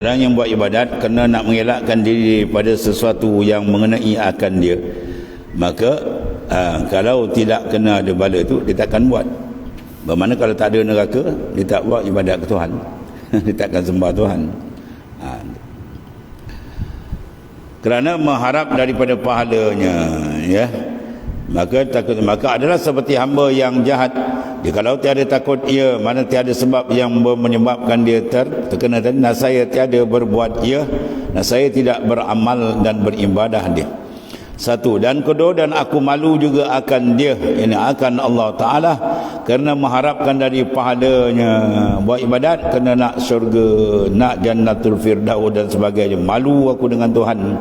Orang yang buat ibadat kerana nak mengelakkan diri daripada sesuatu yang mengenai akan dia, maka kalau tidak kena ada bala tu, dia takkan buat. Bermakna kalau tak ada neraka, dia tak buat ibadat ke Tuhan. Dia takkan sembah Tuhan. Kerana mengharap daripada pahalanya, ya, maka adalah seperti hamba yang jahat. Dia kalau tiada takut ia, mana tiada sebab yang menyebabkan dia terkena tadi. Nah, saya tiada berbuat ia, nah, saya tidak beramal dan beribadah dia. Satu. Dan kedua, dan aku malu juga akan dia, ini akan Allah Ta'ala, kerana mengharapkan dari pahalanya. Buat ibadat kerana nak syurga, nak jannatul firdaus dan sebagainya. Malu aku dengan Tuhan,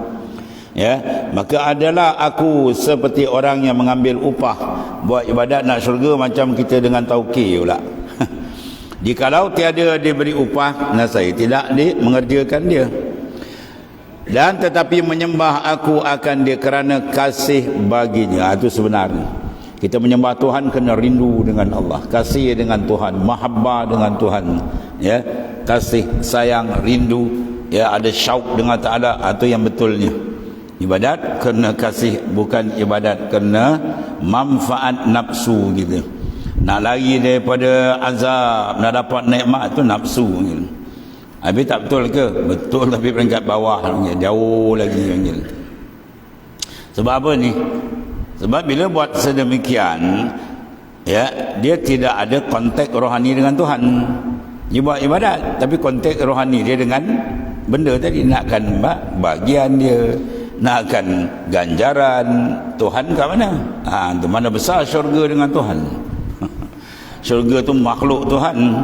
ya, maka adalah aku seperti orang yang mengambil upah. Buat ibadat nak syurga macam kita dengan tauqi pula. Jikalau tiada diberi upah, nah, saya tidak mengerjakan dia. Dan tetapi menyembah aku akan dia kerana kasih baginya. Itu sebenarnya kita menyembah Tuhan kerana rindu dengan Allah, kasih dengan Tuhan, mahabbah dengan Tuhan, ya, kasih sayang, rindu, ya, ada syauk dengan Ta'ala. Itu yang betulnya ibadat kerana kasih, bukan ibadat kerana manfaat nafsu gitu. Nak lari daripada azab, nak dapat nikmat, tu nafsu gitu. Habis tak betul ke? Betul, tapi peringkat bawah, jauh lagi gitu. Sebab apa ni? Sebab bila buat sedemikian, ya, dia tidak ada kontak rohani dengan Tuhan. Dia buat ibadat, tapi kontak rohani dia dengan benda tadi. Nakkan bagian dia, nakkan ganjaran Tuhan kat mana? Tu mana besar syurga dengan Tuhan. Syurga tu makhluk Tuhan,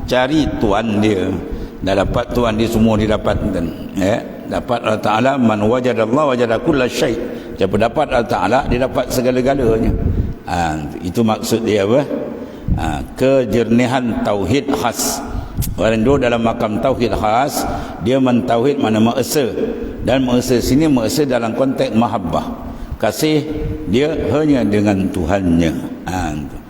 cari Tuhan dia. Dah dapat Tuhan dia, semua dia dapatkan, ya. Dapat Allah Ta'ala, man wajadallah wajada kulla syai'. Siapa dapat Allah Ta'ala, dia dapat segala-galanya. Itu maksud dia apa? Kejernihan tauhid khas. Orang duduk dalam makam tauhid khas, dia mentauhid mana mengesa. Dan mengesa sini, mengesa dalam konteks mahabbah, kasih dia hanya dengan Tuhannya.